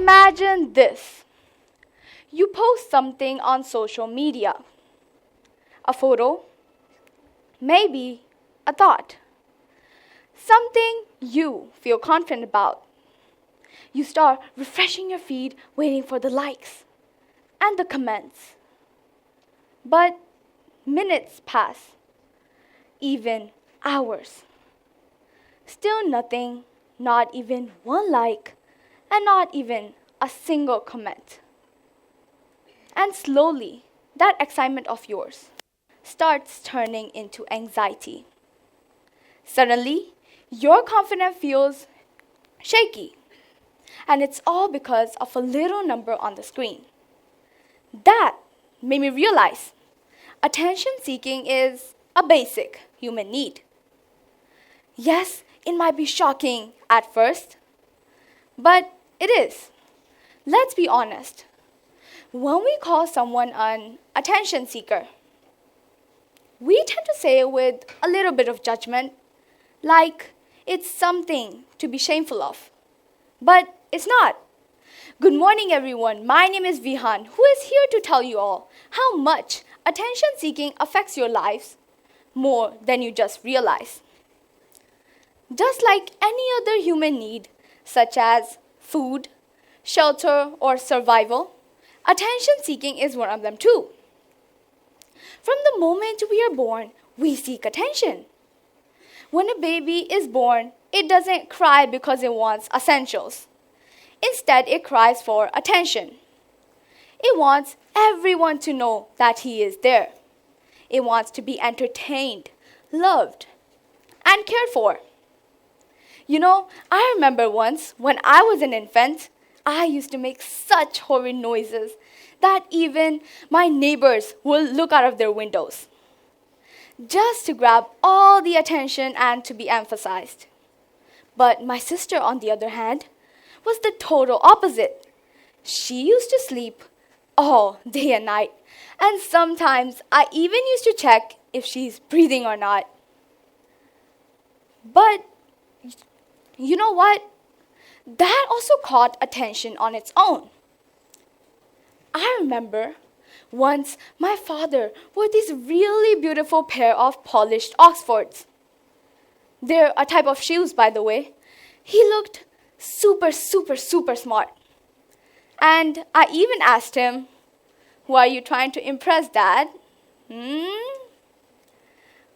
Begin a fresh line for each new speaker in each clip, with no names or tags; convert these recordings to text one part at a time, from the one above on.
Imagine this. You post something on social media. A photo, maybe a thought. Something you feel confident about. You start refreshing your feed, waiting for the likes and the comments. But minutes pass, even hours. Still nothing, not even one like, and not even a single comment. And slowly, that excitement of yours starts turning into anxiety. Suddenly, your confidence feels shaky. And it's all because of a little number on the screen. That made me realize attention seeking is a basic human need. Yes, it might be shocking at first, but it is. Let's be honest. When we call someone an attention seeker, we tend to say it with a little bit of judgment, like it's something to be shameful of. But it's not. Good morning, everyone. My name is Vihaan, who is here to tell you all how much attention seeking affects your lives more than you just realize. Just like any other human need, such as food, shelter, or survival, attention seeking is one of them too. From the moment we are born, we seek attention. When a baby is born, it doesn't cry because it wants essentials. Instead, it cries for attention. It wants everyone to know that he is there. It wants to be entertained, loved, and cared for. You know, I remember once when I was an infant, I used to make such horrid noises that even my neighbors would look out of their windows, just to grab all the attention and to be emphasized. But my sister, on the other hand, was the total opposite. She used to sleep all day and night, and sometimes I even used to check if she's breathing or not. But you know what? That also caught attention on its own. I remember once my father wore this really beautiful pair of polished Oxfords. They're a type of shoes, by the way. He looked super smart. And I even asked him, "Who are you trying to impress, Dad?"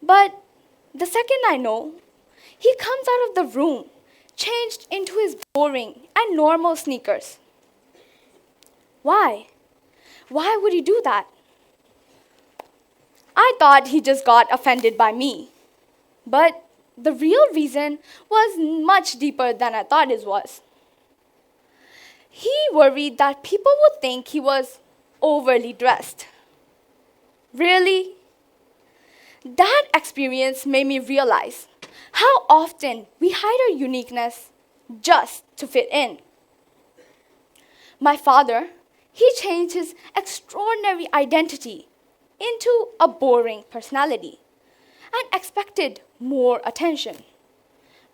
But the second I know, he comes out of the room, changed into his boring and normal sneakers. Why? Why would he do that? I thought he just got offended by me. But the real reason was much deeper than I thought it was. He worried that people would think he was overly dressed. Really? That experience made me realize how often we hide our uniqueness just to fit in. My father, he changed his extraordinary identity into a boring personality and expected more attention.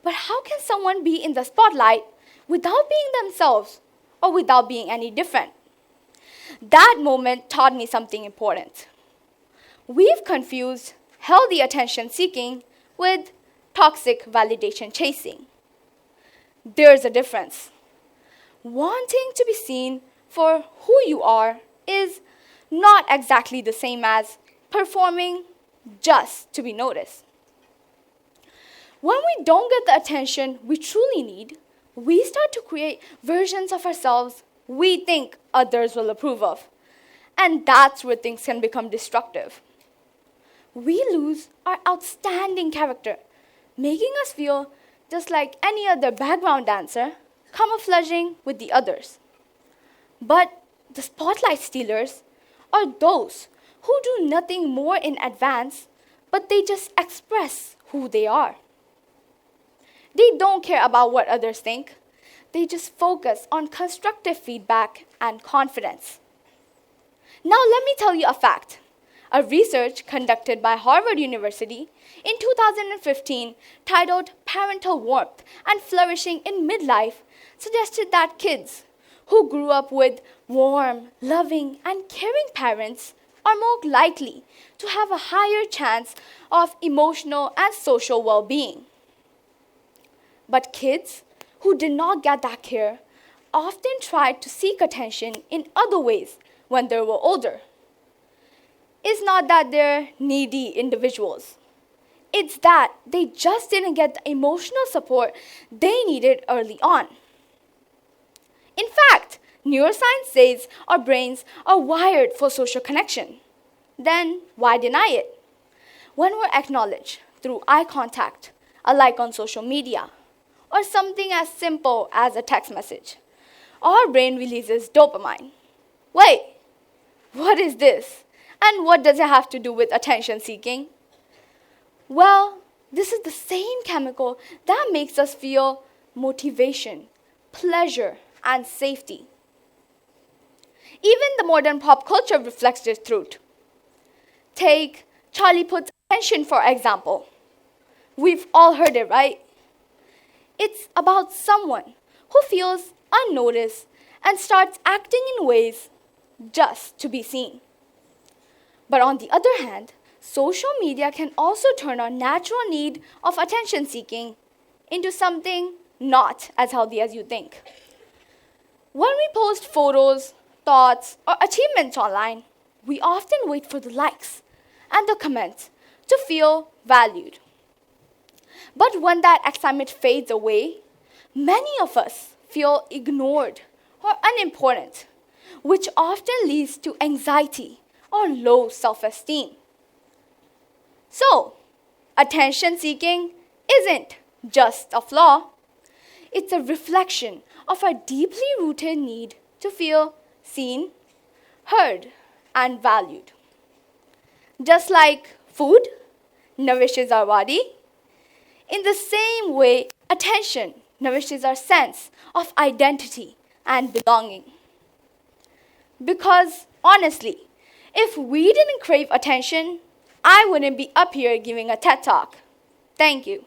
But how can someone be in the spotlight without being themselves or without being any different? That moment taught me something important. We've confused healthy attention seeking with toxic validation chasing. There's a difference. Wanting to be seen for who you are is not exactly the same as performing just to be noticed. When we don't get the attention we truly need, we start to create versions of ourselves we think others will approve of. And that's where things can become destructive. We lose our outstanding character, making us feel just like any other background dancer, camouflaging with the others. But the spotlight stealers are those who do nothing more in advance, but they just express who they are. They don't care about what others think. They just focus on constructive feedback and confidence. Now let me tell you a fact. A research conducted by Harvard University in 2015 titled Parental Warmth and Flourishing in Midlife suggested that kids who grew up with warm, loving, and caring parents are more likely to have a higher chance of emotional and social well-being. But kids who did not get that care often tried to seek attention in other ways when they were older. It's not that they're needy individuals. It's that they just didn't get the emotional support they needed early on. In fact, neuroscience says our brains are wired for social connection. Then why deny it? When we're acknowledged through eye contact, a like on social media, or something as simple as a text message, our brain releases dopamine. Wait, what is this? And what does it have to do with attention seeking? Well, this is the same chemical that makes us feel motivation, pleasure, and safety. Even the modern pop culture reflects this truth. Take Charlie puts attention, for example. We've all heard it, right? It's about someone who feels unnoticed and starts acting in ways just to be seen. But on the other hand, social media can also turn our natural need of attention seeking into something not as healthy as you think. When we post photos, thoughts, or achievements online, we often wait for the likes and the comments to feel valued. But when that excitement fades away, many of us feel ignored or unimportant, which often leads to anxiety or low self-esteem. So, attention seeking isn't just a flaw. It's a reflection of our deeply rooted need to feel seen, heard, and valued. Just like food nourishes our body, in the same way, attention nourishes our sense of identity and belonging. Because honestly, if we didn't crave attention, I wouldn't be up here giving a TED Talk. Thank you.